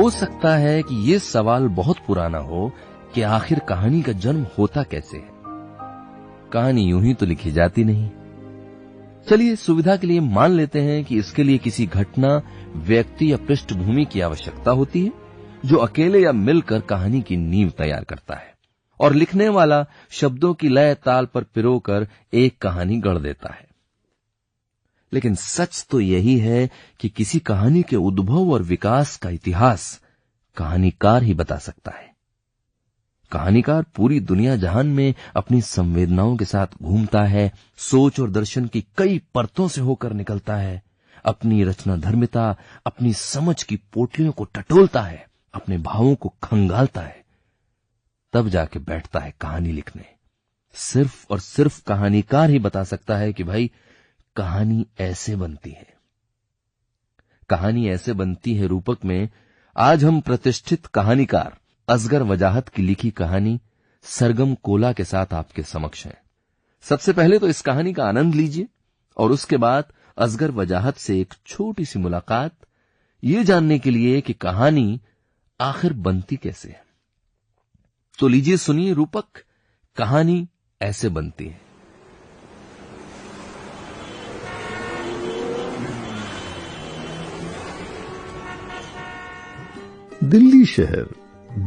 हो सकता है कि ये सवाल बहुत पुराना हो कि आखिर कहानी का जन्म होता कैसे है। कहानी यूं ही तो लिखी जाती नहीं। चलिए सुविधा के लिए मान लेते हैं कि इसके लिए किसी घटना, व्यक्ति या पृष्ठभूमि की आवश्यकता होती है, जो अकेले या मिलकर कहानी की नींव तैयार करता है, और लिखने वाला शब्दों की लय ताल पर पिरोकर एक कहानी गढ़ देता है। लेकिन सच तो यही है कि किसी कहानी के उद्भव और विकास का इतिहास कहानीकार ही बता सकता है। कहानीकार पूरी दुनिया जहान में अपनी संवेदनाओं के साथ घूमता है, सोच और दर्शन की कई परतों से होकर निकलता है, अपनी रचना धर्मिता, अपनी समझ की पोटलियों को टटोलता है, अपने भावों को खंगालता है, तब जाके बैठता है कहानी लिखने। सिर्फ और सिर्फ कहानीकार ही बता सकता है कि भाई कहानी ऐसे बनती है। कहानी ऐसे बनती है रूपक में आज हम प्रतिष्ठित कहानीकार असगर वजाहत की लिखी कहानी सरगम कोला के साथ आपके समक्ष है। सबसे पहले तो इस कहानी का आनंद लीजिए और उसके बाद असगर वजाहत से एक छोटी सी मुलाकात, ये जानने के लिए कि कहानी आखिर बनती कैसे है। तो लीजिए सुनिए रूपक, कहानी ऐसे बनती है। दिल्ली शहर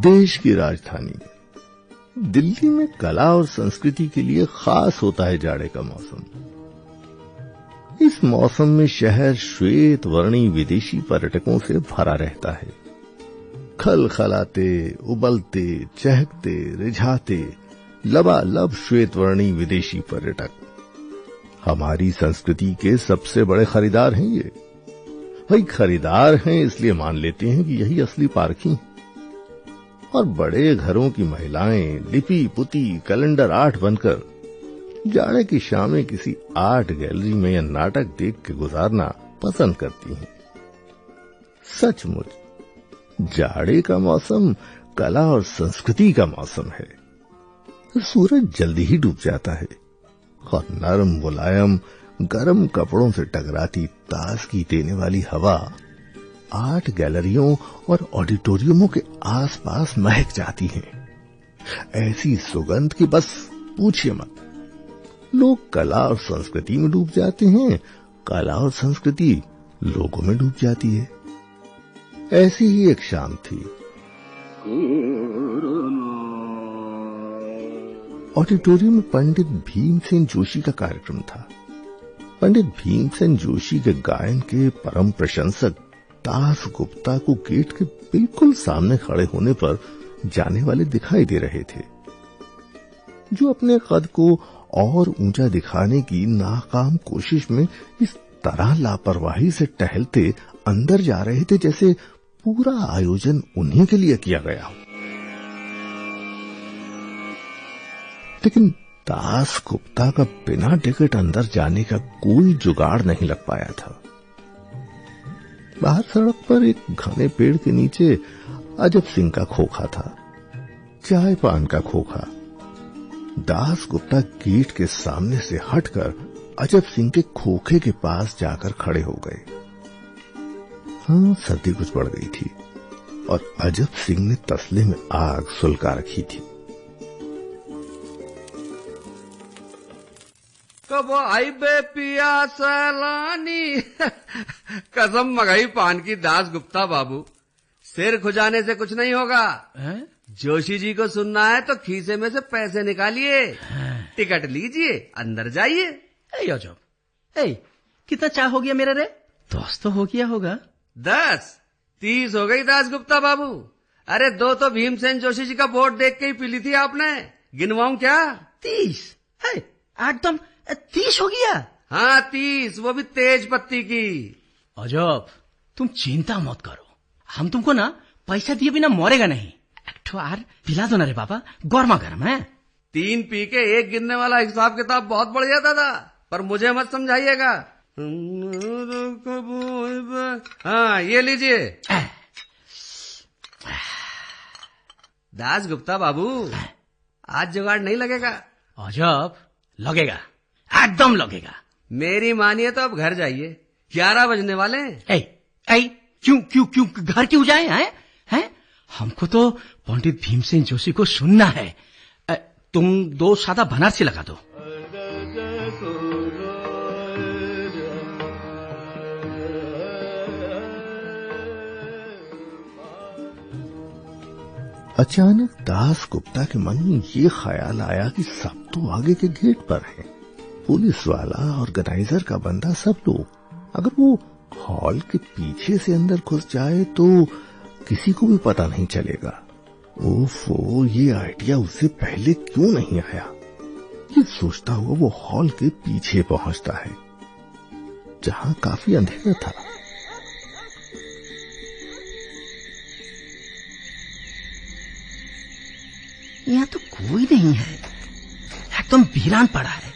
देश की राजधानी। दिल्ली में कला और संस्कृति के लिए खास होता है जाड़े का मौसम। इस मौसम में शहर श्वेत वर्णी विदेशी पर्यटकों से भरा रहता है। खलखलाते, उबलते, चहकते, रिझाते, लबालब श्वेत वर्णी विदेशी पर्यटक हमारी संस्कृति के सबसे बड़े खरीदार हैं। ये भाई खरीदार हैं इसलिए मान लेते हैं कि यही असली पारखी हैं। और बड़े घरों की महिलाएं लिपि पुती कैलेंडर आर्ट बनकर जाड़े की शामें किसी आर्ट गैलरी में या नाटक देख के गुजारना पसंद करती हैं। सचमुच जाड़े का मौसम कला और संस्कृति का मौसम है। सूरज जल्दी ही डूब जाता है और नरम मुलायम गर्म कपड़ों से टकराती ताजगी देने वाली हवा आर्ट गैलरियों और ऑडिटोरियमों के आसपास महक जाती है। ऐसी सुगंध की बस पूछिए मत। लोग कला और संस्कृति में डूब जाते हैं, कला और संस्कृति लोगों में डूब जाती है। ऐसी ही एक शाम थी। ऑडिटोरियम में पंडित भीमसेन जोशी का कार्यक्रम था। पंडित भीमसेन जोशी के गायन के परम प्रशंसक दास गुप्ता को गेट के बिल्कुल सामने खड़े होने पर जाने वाले दिखाई दे रहे थे, जो अपने कद को और ऊंचा दिखाने की नाकाम कोशिश में इस तरह लापरवाही से टहलते अंदर जा रहे थे जैसे पूरा आयोजन उन्हीं के लिए किया गया हो। लेकिन दास गुप्ता का बिना टिकट अंदर जाने का कोई जुगाड़ नहीं लग पाया था। बाहर सड़क पर एक घने पेड़ के नीचे अजब सिंह का खोखा था, चाय पान का खोखा। दास गुप्ता गेट के सामने से हटकर अजब सिंह के खोखे के पास जाकर खड़े हो गए। हाँ, सर्दी कुछ बढ़ गई थी और अजब सिंह ने तसले में आग सुलगा रखी थी। कब आई बे पिया सलानी कसम मगाई पान की दास गुप्ता बाबू, सिर खुजाने से कुछ नहीं होगा। जोशी जी को सुनना है तो खीसे में से पैसे निकालिए, टिकट लीजिए, अंदर जाइए। कितना चाह हो गया मेरा रे? 10 तो हो गया होगा। 10 30 हो गई दास गुप्ता बाबू। अरे 2 तो भीमसेन जोशी जी का वोट देख के ही पी ली थी आपने, गिनवाऊं क्या? 30 एकदम 30 हो गया। हाँ 30, वो भी तेज पत्ती की। अजब, तुम चिंता मत करो, हम तुमको ना पैसा दिए बिना मरेगा नहीं। एक ठो आर पिला दो ना रे बाबा, गर्मा गर्म है। 3 पी के 1 गिनने वाला हिसाब किताब बहुत बढ़िया दादा, पर मुझे मत समझाइएगा। हाँ ये लीजिए। दास गुप्ता बाबू, आज जुगाड़ नहीं लगेगा? अजब, लगेगा, एकदम लगेगा। मेरी मानिए तो अब घर जाइए, 11 बजने वाले हैं। क्यों घर क्यों जाए हैं? हैं? हमको तो पंडित भीमसेन जोशी को सुनना है। तुम 2 सादा बनारसी लगा दो। अचानक दास गुप्ता के मन में ये ख्याल आया कि सब तो आगे के गेट पर हैं, पुलिस वाला, ऑर्गेनाइजर का बंदा, सब लोग। अगर वो हॉल के पीछे से अंदर घुस जाए तो किसी को भी पता नहीं चलेगा। ओफो, ये आइडिया उससे पहले क्यों नहीं आया? ये सोचता हुआ वो हॉल के पीछे पहुंचता है, जहां काफी अंधेरा था। यहाँ तो कोई नहीं है, एकदम वीरान पड़ा है।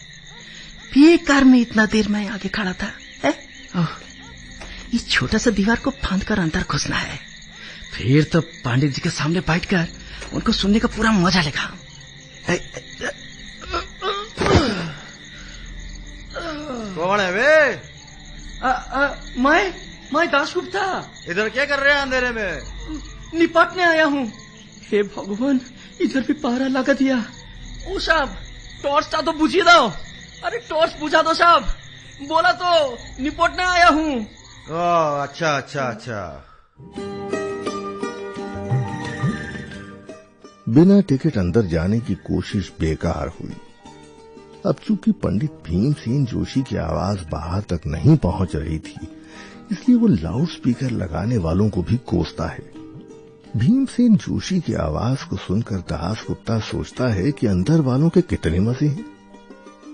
बेकार में इतना देर मैं आगे खड़ा था। इस छोटा सा दीवार को फांद कर अंदर घुसना है, फिर तो पंडित जी के सामने बैठकर उनको सुनने का पूरा मजा लेगा। कौन है वे? मैं दासगुप्ता। इधर क्या कर रहे हैं अंधेरे में? निपटने आया हूँ। हे भगवान, इधर भी पहरा लगा दिया। ओ साहब, टॉर्च तो बुझिए दो। अरे टॉर्च बुझा दो साहब, बोला तो निपटने आया हूँ। अच्छा अच्छा अच्छा। बिना टिकट अंदर जाने की कोशिश बेकार हुई। अब चूंकि पंडित भीमसेन जोशी की आवाज बाहर तक नहीं पहुंच रही थी, इसलिए वो लाउड स्पीकर लगाने वालों को भी कोसता है। भीमसेन जोशी की आवाज को सुनकर दास गुप्ता सोचता है कि अंदर वालों के कितने मजे हैं,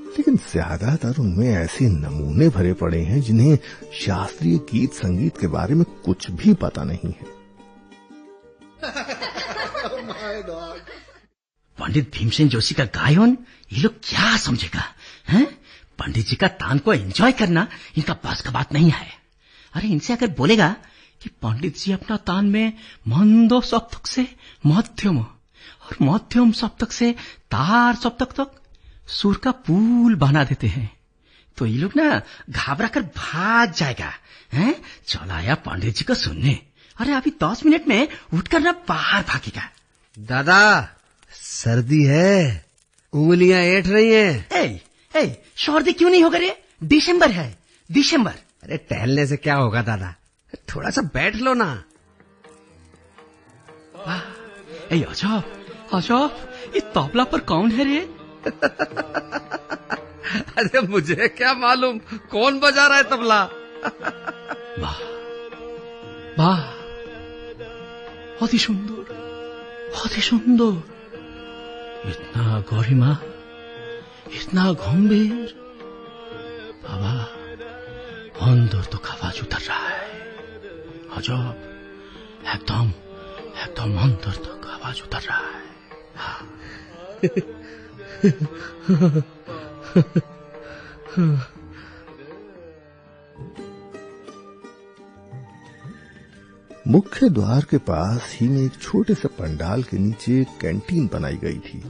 लेकिन ज्यादातर उनमें ऐसे नमूने भरे पड़े हैं जिन्हें शास्त्रीय गीत संगीत के बारे में कुछ भी पता नहीं है। पंडित भीमसेन जोशी का गायन ये लोग क्या समझेगा? हैं? पंडित जी का तान को एंजॉय करना इनका बस का बात नहीं है। अरे इनसे अगर बोलेगा कि पंडित जी अपना तान में मंदो सप्तक से मध्यम और मध्यम सप्तक से तार सप्तक तक सुर का पुल बना देते हैं, तो ये लोग ना घबरा कर भाग जाएगा। हैं? चल आया पंडित जी को सुनने। अरे अभी 10 मिनट में उठकर ना बाहर भागेगा। दादा, सर्दी है, उंगलियां ऐठ रही हैं। सर्दी क्यों नहीं होगा रे? दिसंबर है, दिसंबर। अरे टहलने से क्या होगा दादा, थोड़ा सा बैठ लो ना। अजब, ये तबला पर कौन है रे? अरे मुझे क्या मालूम कौन बजा रहा है तबला। वाह वाह, अति सुंदर, अति सुंदर। इतना गरिमा, इतना गंभीर। बाबा, अंदर तो आवाज उतर रहा है। अजब, एकदम एकदम अंदर तक आवाज उतर रहा है। मुख्य द्वार के पास ही में एक छोटे से पंडाल के नीचे एक कैंटीन बनाई गई थी।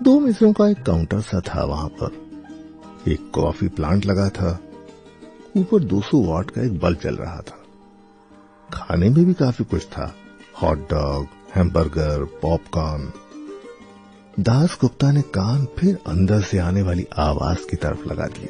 2 मेजों का एक काउंटर सा था। वहां पर एक कॉफी प्लांट लगा था। ऊपर 200 वाट का एक बल्ब जल रहा था। खाने में भी काफी कुछ था, hot dog, hamburger, popcorn. Das Gupta ने कान फिर अंदर से आने वाली आवाज की तरफ लगा दिए।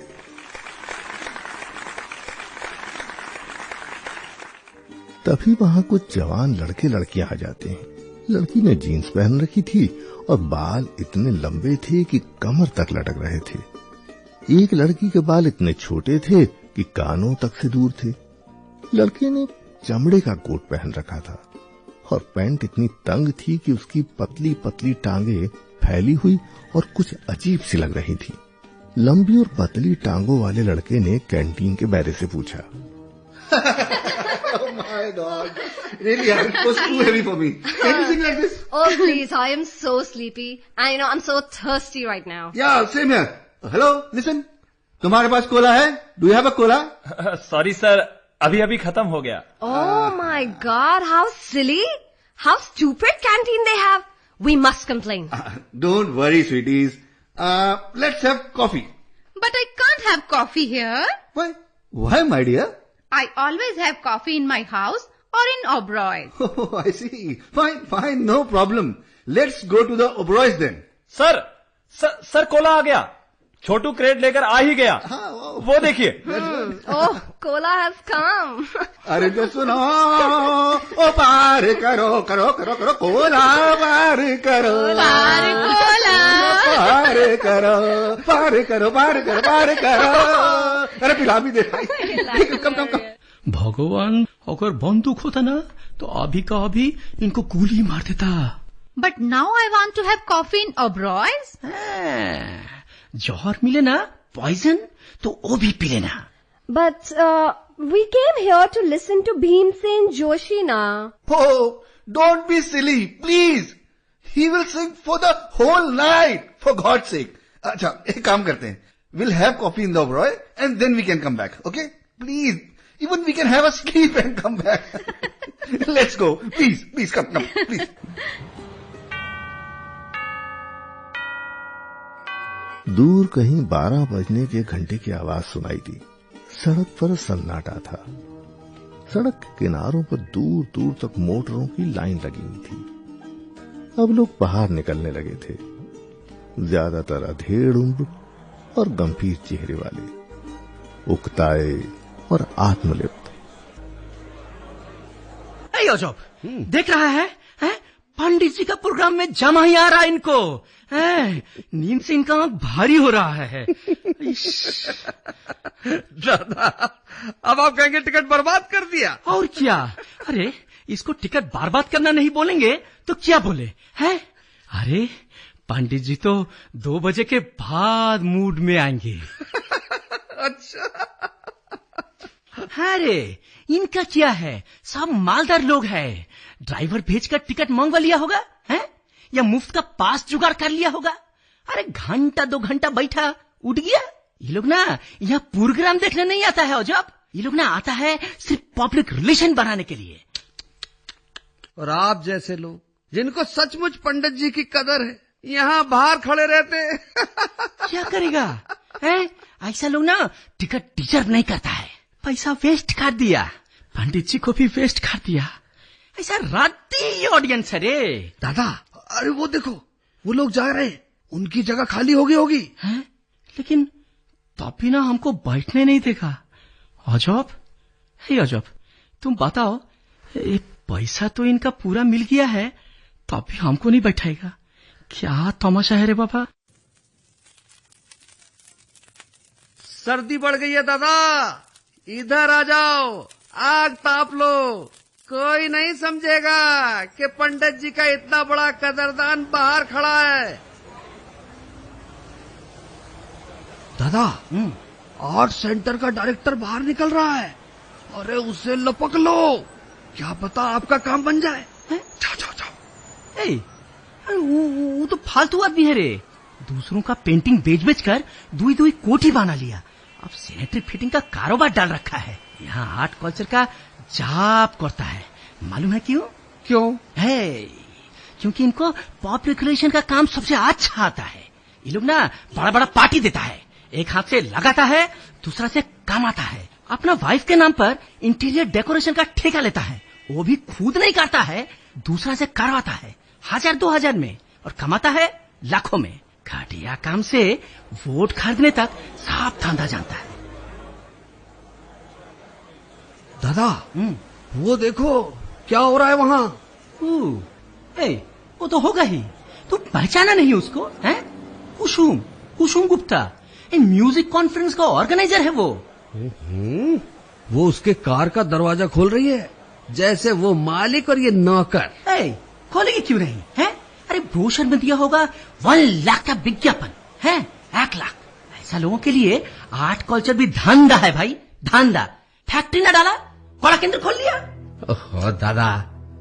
तभी वहां कुछ जवान लड़के लड़कियां आ जाते हैं। लड़की ने जीन्स पहन रखी थी और बाल इतने लंबे थे कि कमर तक लटक रहे थे। एक लड़की के बाल इतने छोटे थे कि कानों तक से दूर थे। लड़के ने चमड़े का कोट पहन रखा था और पैंट इतनी तंग थी कि उसकी पतली पतली टांगे फैली हुई और कुछ अजीब सी लग रही थी। लंबी और पतली टांगों वाले लड़के ने कैंटीन के बैरे से पूछा, Oh my God! Really, it was too heavy for me. Anything like this? Oh please, I am so sleepy and I'm so thirsty right now. Yeah, same here. Hello, listen. तुम्हारे पास Cola है? Do you have a cola? Sorry sir, अभी खत्म हो गया। Oh my God, how silly! How stupid canteen they have. We must complain. Don't worry, sweeties. Let's have coffee. But I can't have coffee here. Why? Why, my dear? I always have coffee in my house or in Oberoi's? Oh, I see. Fine, no problem. Let's go to the Oberoi's then. Sir cola आ गया। छोटू crate लेकर आ ही गया। वो देखिए। Oh, cola has come. अरे जो सुनो, ओ पार करो करो करो करो कोला पार करो, पार कोला, पार करो पार करो पार करो पार करो। अरे पिला भी दे भाई। कम। भगवान, अगर बंदूक होता ना तो अभी का अभी इनको गोली मार देता। But now I want to have coffee in Oberoi's. जौहर मिले ना पॉइजन तो वो भी पी लेना। But we came here to listen to Bhimsen Joshi na. Oh, don't be silly, please. He will sing for the whole night, for God's sake. अच्छा, एक काम करते हैं. We'll have coffee in the Oberoi and then we can come back, okay? Please. Even we can have a sleep and come back. Let's go. Please, come, please. दूर कहीं 12 बजने के घंटे की आवाज सुनाई दी। सड़क पर सन्नाटा था। सड़क के किनारों पर दूर दूर तक मोटरों की लाइन लगी हुई थी। अब लोग बाहर निकलने लगे थे। ज्यादातर अधेड़ उम्र और गंभीर चेहरे वाले, उकताए और आत्मलिप्त। अजब, देख रहा है? पंडित जी का प्रोग्राम में जमा ही आ रहा है इनको। नींद से इनका आंख भारी हो रहा है। दादा, अब आप कहेंगे टिकट बर्बाद कर दिया। और क्या? अरे इसको टिकट बर्बाद करना नहीं बोलेंगे तो क्या बोले हैं? अरे पंडित जी तो 2 बजे के बाद मूड में आएंगे। अच्छा। अरे इनका क्या है, सब मालदार लोग हैं। ड्राइवर भेजकर टिकट मंगवा लिया होगा है, या मुफ्त का पास जुगाड़ कर लिया होगा। अरे घंटा 2 घंटा बैठा, उठ गया। ये लोग ना यहाँ प्रोग्राम देखने नहीं आता है अजब, ये लोग ना आता है सिर्फ पब्लिक रिलेशन बनाने के लिए। और आप जैसे लोग जिनको सचमुच पंडित जी की कदर है, यहाँ बाहर खड़े रहते। क्या करेगा है? ऐसा लोग ना टिकट डिजर्व नहीं करता है। पैसा वेस्ट कर दिया, पंडित जी को भी वेस्ट कर दिया। ऐसा राती ऑडियंस है रे। दादा, अरे वो देखो, वो लोग जा रहे हैं, उनकी जगह खाली हो गई होगी। हैं? लेकिन तब भी ना हमको बैठने नहीं देखा। अजब है अजब। तुम बताओ, ये पैसा तो इनका पूरा मिल गया है, तब भी हमको नहीं बैठाएगा। क्या तमाशा है रे बाबा। सर्दी बढ़ गई है दादा, इधर आ जाओ, आग ताप लो। कोई नहीं समझेगा कि पंडित जी का इतना बड़ा कदरदान बाहर खड़ा है। दादा, आर्ट सेंटर का डायरेक्टर बाहर निकल रहा है। अरे उसे लपक लो, क्या पता आपका काम बन जाए। जाओ। वो तो फालतू आदमी है रे। दूसरों का पेंटिंग बेच कर दुई कोठी बना लिया। अब सैनिटरी फिटिंग का कारोबार डाल रखा है। यहाँ आर्ट कल्चर का जाप करता है। मालूम है क्यों है? क्योंकि इनको पब्लिक रिलेशन का काम सबसे अच्छा आता है। ये लोग ना बड़ा बड़ा पार्टी देता है, एक हाथ से लगाता है, दूसरा से कमाता है। अपना वाइफ के नाम पर इंटीरियर डेकोरेशन का ठेका लेता है, वो भी खुद नहीं करता है, दूसरा से करवाता है 1000-2000 में, और कमाता है लाखों में। घटिया काम से वोट खरीदने तक सब धंधा जानता है। दादा, वो देखो क्या हो रहा है वहाँ। वो तो होगा ही, तुम पहचाना नहीं उसको है? कुसुम गुप्ता, म्यूजिक कॉन्फ्रेंस का ऑर्गेनाइजर है वो। वो उसके कार का दरवाजा खोल रही है, जैसे वो मालिक और ये नौकर। खोलेगी क्यों नहीं है? अरे ब्रोशर में दिया होगा 1 लाख का विज्ञापन है, 1 लाख। ऐसा लोगों के लिए आर्ट कल्चर भी धंधा है भाई, धंधा। फैक्ट्री न डाला, कड़ा केंद्र खोल लिया। ओह दादा,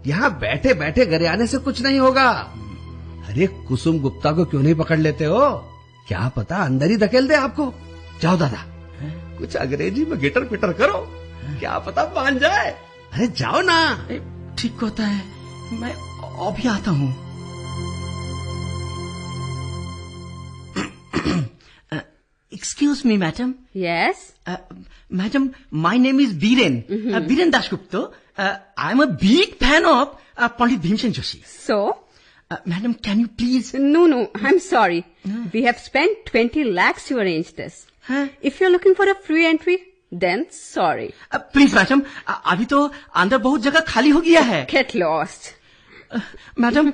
यहाँ बैठे बैठे गरियाने से कुछ नहीं होगा। अरे कुसुम गुप्ता को क्यों नहीं पकड़ लेते हो? क्या पता अंदर ही धकेल दे आपको। जाओ दादा, कुछ अंग्रेजी में गिटर पिटर करो, क्या पता मान जाए। अरे जाओ ना। ठीक होता है, मैं अभी आता हूँ। Excuse me, madam. Yes? Madam, my name is Biren. Biren Dasgupta. I'm a big fan of Pandit Bhimsen Joshi. So? Madam, can you please... No, I'm sorry. We have spent 20 lakhs to arrange this. If you're looking for a free entry, then sorry. Please, madam. अभी तो अंदर बहुत जगह खाली हो गया है. Get lost. Madam,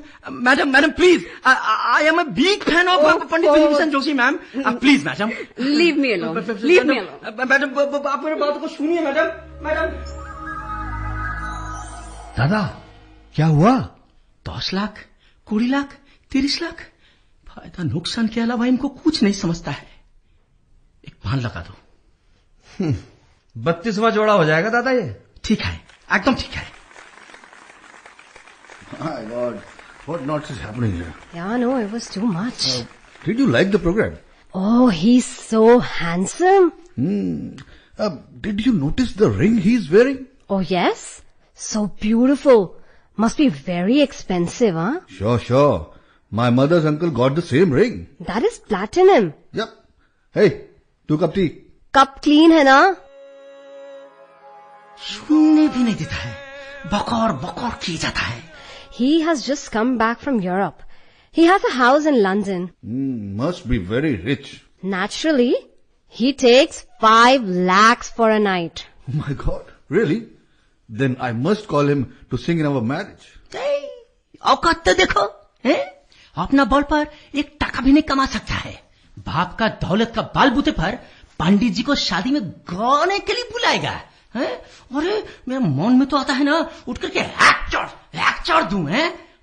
please. I am a big fan of Pandit Bhimsen Joshi, ma'am. Please, madam. Leave me alone. Leave me alone. Madam, आप मेरी बात को सुनिए, madam. दादा, क्या हुआ? 10 लाख, 20 लाख, 30 लाख. फायदा नुकसान के अलावा इनको कुछ नहीं समझता है. एक बाण लगा दो. 32वां जोड़ा हो जाएगा दादा ये. ठीक है, एकदम ठीक है. My God, what nonsense is happening here? Yeah, no, it was too much. Did you like the program? Oh, he's so handsome. Did you notice the ring he's wearing? Oh, yes? So beautiful. Must be very expensive, huh? Sure. My mother's uncle got the same ring. That is platinum. Yep. Hey, 2 cup tea. Cup clean है ना? सुनने भी नहीं देता है. बकौर किया जाता है. He has just come back from Europe. He has a house in London. Must be very rich. Naturally, he takes 5 lakhs for a night. Oh my God, really? Then I must call him to sing in our marriage. औकात तो देखो. अपना बल पर 1 टका भी नहीं कमा सकता है. बाप का दौलत का बाल बूते पर पंडित जी को शादी में गाने के लिए बुलाएगा. अरे मेरे मन में तो आता है ना, उठ करके एक चढ़ दूं.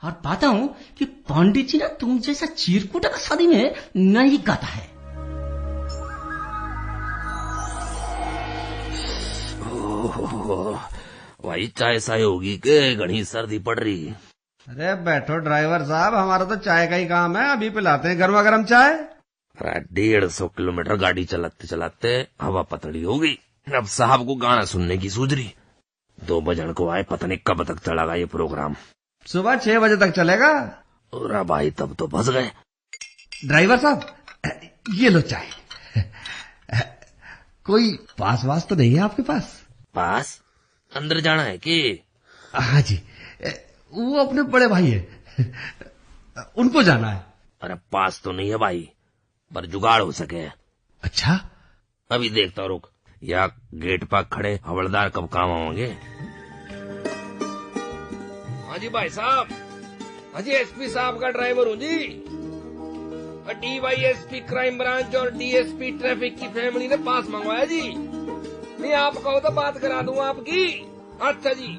और पाता हूं कि पंडित जी ना तुम जैसा चिरकुटा का शादी में नहीं गाता है. भाई चाय साय होगी के घनी सर्दी पड़ रही. अरे बैठो ड्राइवर साहब, हमारा तो चाय का ही काम है. अभी पिलाते हैं गर्मा गर्म चाय. 150 किलोमीटर गाड़ी चलाते चलाते हवा पतड़ी हो गई. अब साहब को गाना सुनने की सूझ रही. 2 बजन को आए, पता नहीं कब तक चलेगा ये प्रोग्राम. सुबह 6 बजे तक चलेगा. और भाई तब तो फंस गए. ड्राइवर साहब, ये लो चाय. कोई पास तो नहीं है आपके पास? पास अंदर जाना है कि? हाँ जी, वो अपने बड़े भाई है, उनको जाना है. अरे पास तो नहीं है भाई, पर जुगाड़ हो सके. अच्छा, अभी देखता रुक. या गेट पर खड़े हवलदार कब काम आएंगे. हाँ जी भाई साहब. हाँ जी, एसपी साहब का ड्राइवर हूँ जी. DYSP क्राइम ब्रांच और DSP ट्रैफिक की फैमिली ने पास मंगवाया जी. नहीं आप कहो तो बात करा दूं आपकी. अच्छा जी.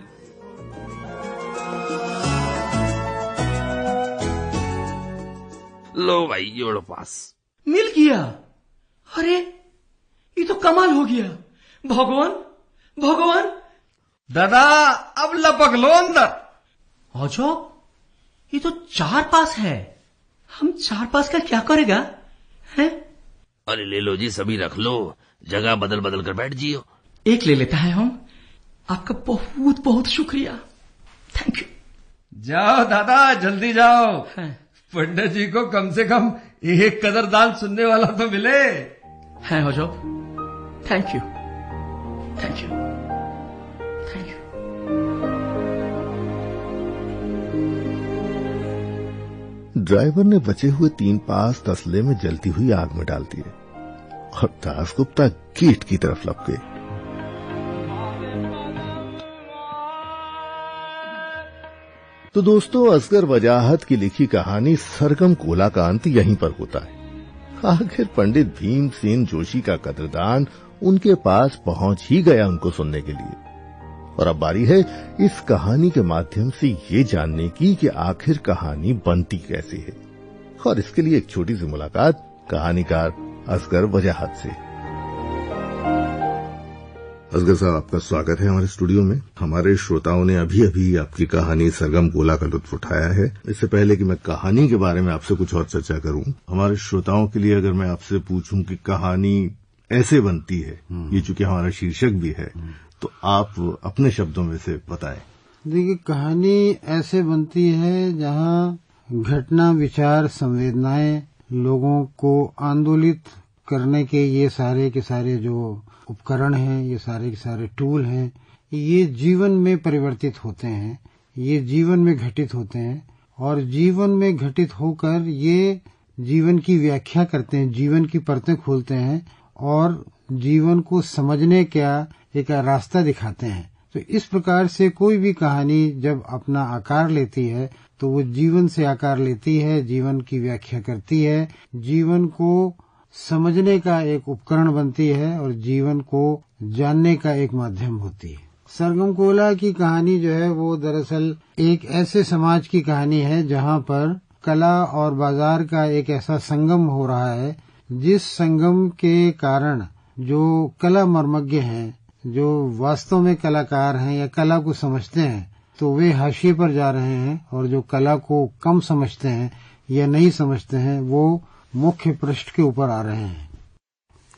लो भाई जोड़ो पास. मिल गया. अरे ये तो कमाल हो गया. भगवान. दादा अब लपक लो अंदर. अच्छा, ये तो 4 पास है. हम 4 पास का क्या करेगा है? अरे ले लो जी, सभी रख लो. जगह बदल कर बैठ जियो. एक ले लेता है हम. आपका बहुत बहुत शुक्रिया. Thank you. जाओ दादा, जल्दी जाओ. पंडित जी को कम से कम एक कदरदान सुनने वाला तो मिले. है हो जाओ. Thank you. ड्राइवर ने बचे हुए 3 पास तसले में जलती हुई आग में डाल दिए और दासगुप्ता गेट की तरफ लपके. तो दोस्तों, असगर वजाहत की लिखी कहानी सरगम कोला का अंत यहीं पर होता है. आखिर पंडित भीमसेन जोशी का कदरदान उनके पास पहुंच ही गया उनको सुनने के लिए. और अब बारी है इस कहानी के माध्यम से ये जानने की कि आखिर कहानी बनती कैसे है. और इसके लिए एक छोटी सी मुलाकात कहानीकार असगर वजाहत से. असगर साहब, आपका स्वागत है हमारे स्टूडियो में. हमारे श्रोताओं ने अभी अभी आपकी कहानी सरगम कोला का लुत्फ उठाया है. इससे पहले कि मैं कहानी के बारे में आपसे कुछ और चर्चा करूं, हमारे श्रोताओं के लिए अगर मैं आपसे पूछूं कि कहानी ऐसे बनती है, ये चूंकि हमारा शीर्षक भी है, तो आप अपने शब्दों में से बताएं. देखिए, कहानी ऐसे बनती है जहाँ घटना, विचार, संवेदनाएं लोगों को आंदोलित, करने के ये सारे के सारे जो उपकरण हैं, ये सारे के सारे टूल हैं, ये जीवन में परिवर्तित होते हैं, ये जीवन में घटित होते हैं और जीवन में घटित होकर ये जीवन की व्याख्या करते हैं, जीवन की परतें खोलते हैं और जीवन को समझने का एक रास्ता दिखाते हैं। तो इस प्रकार से कोई भी कहानी जब अपना आकार लेती है तो वो जीवन से आकार लेती है, जीवन की व्याख्या करती है, जीवन को समझने का एक उपकरण बनती है और जीवन को जानने का एक माध्यम होती है। सरगम कोला की कहानी जो है वो दरअसल एक ऐसे समाज की कहानी है जहाँ पर कला और बाजार का एक ऐसा संगम हो रहा है, जिस संगम के कारण जो कला मर्मज्ञ हैं, जो वास्तव में कलाकार हैं या कला को समझते हैं, तो वे हाशिए पर जा रहे हैं और जो कला को कम समझते हैं या नहीं समझते हैं वो मुख्य पृष्ठ के ऊपर आ रहे हैं।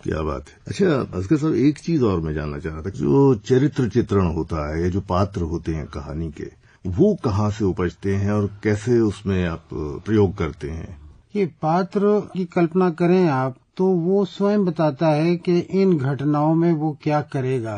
क्या बात है। अच्छा असगर साहब, एक चीज और मैं जानना चाह रहा था, जो चरित्र चित्रण होता है या जो पात्र होते हैं कहानी के, वो कहाँ से उपजते हैं और कैसे उसमें आप प्रयोग करते हैं? ये पात्र की कल्पना करें आप तो वो स्वयं बताता है कि इन घटनाओं में वो क्या करेगा,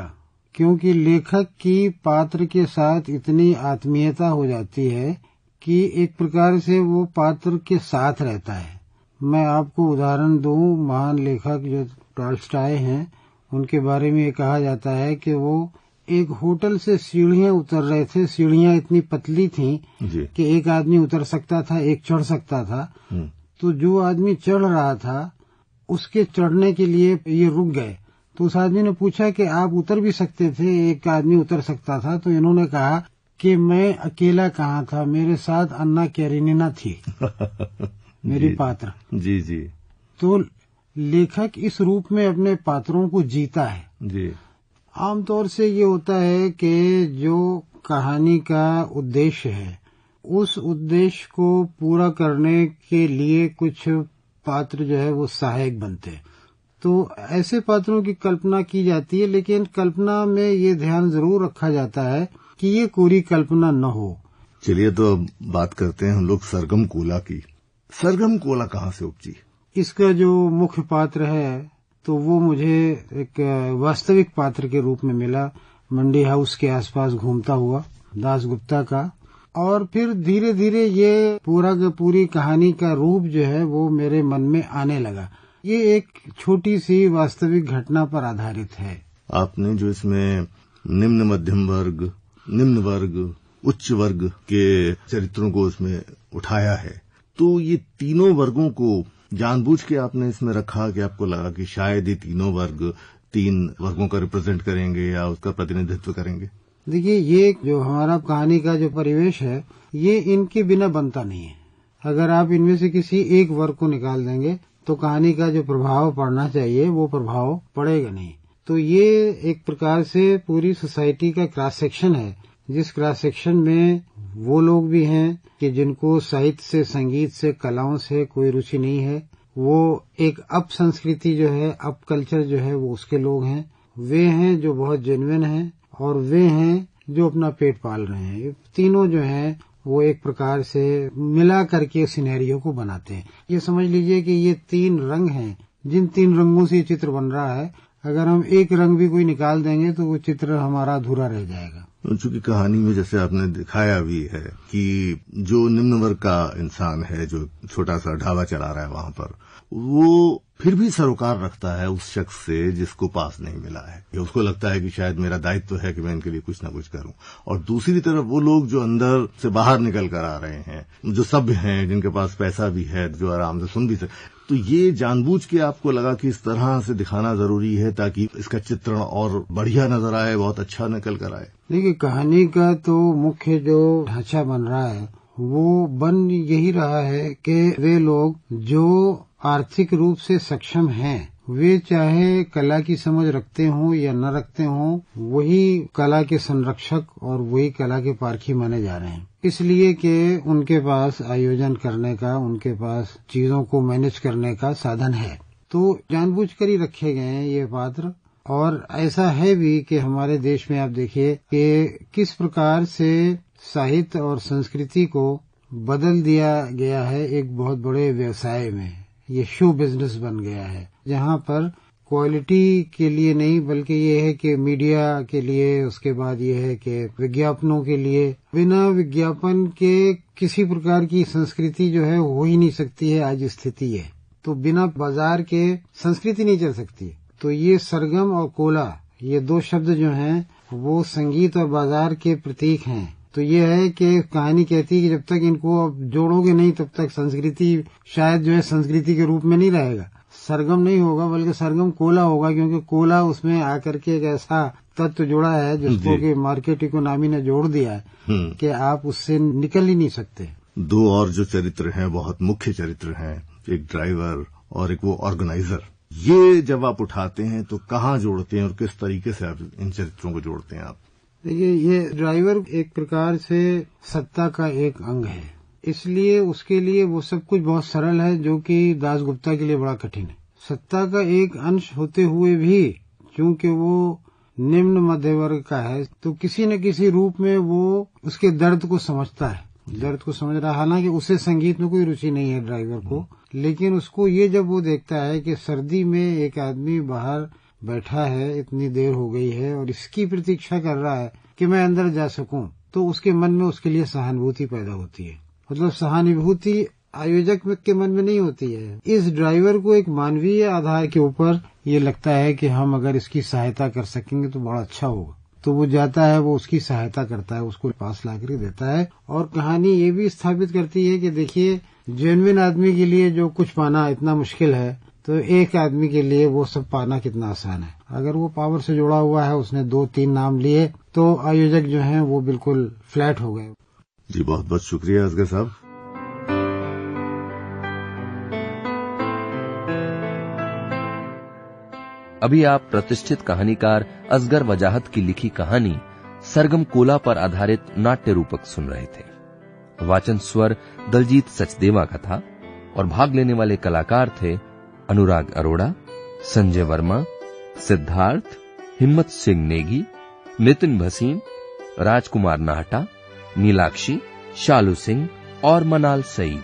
क्योंकि लेखक की पात्र के साथ इतनी आत्मीयता हो जाती है कि एक प्रकार से वो पात्र के साथ रहता है। मैं आपको उदाहरण दूं, महान लेखक जो टॉल्स्टॉय हैं उनके बारे में ये कहा जाता है कि वो एक होटल से सीढ़ियां उतर रहे थे। सीढ़ियां इतनी पतली थीं कि एक आदमी उतर सकता था, एक चढ़ सकता था। तो जो आदमी चढ़ रहा था उसके चढ़ने के लिए ये रुक गए। तो उस आदमी ने पूछा कि आप उतर भी सकते थे, एक आदमी उतर सकता था। तो इन्होंने कहा कि मैं अकेला कहाँ था, मेरे साथ अन्ना कैरेनिना थी मेरी पात्र। जी जी। तो लेखक इस रूप में अपने पात्रों को जीता है जी। आमतौर से ये होता है कि जो कहानी का उद्देश्य है उस उद्देश्य को पूरा करने के लिए कुछ पात्र जो है वो सहायक बनते हैं। तो ऐसे पात्रों की कल्पना की जाती है, लेकिन कल्पना में ये ध्यान जरूर रखा जाता है कि ये कोरी कल्पना न हो। चलिए तो अब बात करते हैं हम लोग सरगम कोला की। सरगम कोला कहाँ से उपजी? इसका जो मुख्य पात्र है तो वो मुझे एक वास्तविक पात्र के रूप में मिला, मंडी हाउस के आसपास घूमता हुआ दास गुप्ता का। और फिर धीरे धीरे ये पूरी कहानी का रूप जो है वो मेरे मन में आने लगा। ये एक छोटी सी वास्तविक घटना पर आधारित है। आपने जो इसमें निम्न मध्यम वर्ग, निम्न वर्ग, उच्च वर्ग के चरित्रों को इसमें उठाया है, तो ये तीनों वर्गों को जानबूझ के आपने इसमें रखा कि आपको लगा कि शायद ये तीनों वर्ग तीन वर्गों का रिप्रेजेंट करेंगे या उसका प्रतिनिधित्व करेंगे? देखिए, ये जो हमारा कहानी का जो परिवेश है ये इनके बिना बनता नहीं है। अगर आप इनमें से किसी एक वर्ग को निकाल देंगे तो कहानी का जो प्रभाव पड़ना चाहिए वो प्रभाव पड़ेगा नहीं। तो ये एक प्रकार से पूरी सोसाइटी का क्रॉस सेक्शन है, जिस क्रॉस सेक्शन में वो लोग भी हैं कि जिनको साहित्य से, संगीत से, कलाओं से कोई रुचि नहीं है। वो एक अप संस्कृति जो है, अप कल्चर जो है वो उसके लोग हैं। वे हैं जो बहुत जेन्युइन हैं और वे हैं जो अपना पेट पाल रहे हैं। ये तीनों जो हैं वो एक प्रकार से मिला करके सिनेरियो को बनाते हैं। ये समझ लीजिए कि ये तीन रंग हैं, जिन तीन रंगों से ये चित्र बन रहा है। अगर हम एक रंग भी कोई निकाल देंगे तो वो चित्र हमारा अधूरा रह जाएगा। चूंकि कहानी में जैसे आपने दिखाया भी है कि जो निम्न वर्ग का इंसान है, जो छोटा सा ढाबा चला रहा है वहां पर, वो फिर भी सरोकार रखता है उस शख्स से जिसको पास नहीं मिला है। उसको लगता है कि शायद मेरा दायित्व है कि मैं इनके लिए कुछ ना कुछ करूं। और दूसरी तरफ वो लोग जो अंदर से बाहर निकल कर आ रहे हैं, जो सभ्य हैं, जिनके पास पैसा भी है, जो आराम से सुन भी सकते, तो ये जानबूझ के आपको लगा कि इस तरह से दिखाना जरूरी है ताकि इसका चित्रण और बढ़िया नजर आए, बहुत अच्छा निकल कर आए। देखिए, कहानी का तो मुख्य जो ढांचा बन रहा है वो बन यही रहा है कि वे लोग जो आर्थिक रूप से सक्षम हैं, वे चाहे कला की समझ रखते हों या न रखते हों, वही कला के संरक्षक और वही कला के पारखी माने जा रहे हैं। इसलिए कि उनके पास आयोजन करने का, उनके पास चीजों को मैनेज करने का साधन है। तो जानबूझकर ही रखे गए हैं ये पात्र। और ऐसा है भी कि हमारे देश में आप देखिए कि किस प्रकार से साहित्य और संस्कृति को बदल दिया गया है एक बहुत बड़े व्यवसाय में। ये शो बिजनेस बन गया है, जहाँ पर क्वालिटी के लिए नहीं बल्कि ये है कि मीडिया के लिए, उसके बाद ये है कि विज्ञापनों के लिए, बिना विज्ञापन के किसी प्रकार की संस्कृति जो है हो ही नहीं सकती है। आज स्थिति है तो बिना बाजार के संस्कृति नहीं चल सकती। तो ये सरगम और कोला, ये दो शब्द जो हैं वो संगीत और बाजार के प्रतीक हैं। तो ये है कि कहानी कहती है कि जब तक इनको अब जोड़ोगे नहीं तब तक संस्कृति शायद जो है संस्कृति के रूप में नहीं रहेगा। सरगम नहीं होगा बल्कि सरगम कोला होगा, क्योंकि कोला उसमें आकर के एक ऐसा तत्व जोड़ा है जिसको कि मार्केट इकोनॉमी ने जोड़ दिया है कि आप उससे निकल ही नहीं सकते। दो और जो चरित्र हैं बहुत मुख्य चरित्र हैं, एक ड्राइवर और एक वो ऑर्गेनाइजर। ये जब आप उठाते हैं तो कहाँ जोड़ते हैं और किस तरीके से आप इन चरित्रों को जोड़ते हैं आप? देखिए, ये ड्राइवर एक प्रकार से सत्ता का एक अंग है, इसलिए उसके लिए वो सब कुछ बहुत सरल है जो कि दासगुप्ता के लिए बड़ा कठिन है। सत्ता का एक अंश होते हुए भी चूंकि वो निम्न मध्य वर्ग का है तो किसी न किसी रूप में वो उसके दर्द को समझता है, दर्द को समझ रहा। हालांकि उसे संगीत में कोई रुचि नहीं है ड्राइवर को, लेकिन उसको ये जब वो देखता है कि सर्दी में एक आदमी बाहर बैठा है, इतनी देर हो गई है और इसकी प्रतीक्षा कर रहा है कि मैं अंदर जा सकूं, तो उसके मन में उसके लिए सहानुभूति पैदा होती है। मतलब सहानुभूति आयोजक के मन में नहीं होती है। इस ड्राइवर को एक मानवीय आधार के ऊपर ये लगता है कि हम अगर इसकी सहायता कर सकेंगे तो बड़ा अच्छा होगा, तो वो जाता है, वो उसकी सहायता करता है, उसको पास लाकर देता है। और कहानी ये भी स्थापित करती है कि देखिए, जेन्युइन आदमी के लिए जो कुछ पाना इतना मुश्किल है तो एक आदमी के लिए वो सब पाना कितना आसान है। अगर वो पावर से जुड़ा हुआ है, उसने 2-3 नाम लिए तो आयोजक जो हैं वो बिल्कुल फ्लैट हो गए। जी बहुत बहुत शुक्रिया असगर साहब। अभी आप प्रतिष्ठित कहानीकार असगर वजाहत की लिखी कहानी सरगम कोला पर आधारित नाट्य रूपक सुन रहे थे। वाचन स्वर दलजीत सचदेवा का था और भाग लेने वाले कलाकार थे अनुराग अरोड़ा, संजय वर्मा, सिद्धार्थ, हिम्मत सिंह नेगी, नितिन भसीन, राजकुमार नाहटा, नीलाक्षी, शालू सिंह और मनाल सईद।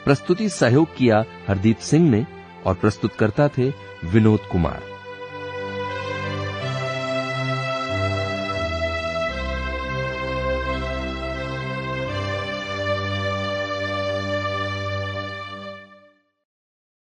प्रस्तुति सहयोग किया हरदीप सिंह ने और प्रस्तुतकर्ता थे विनोद कुमार।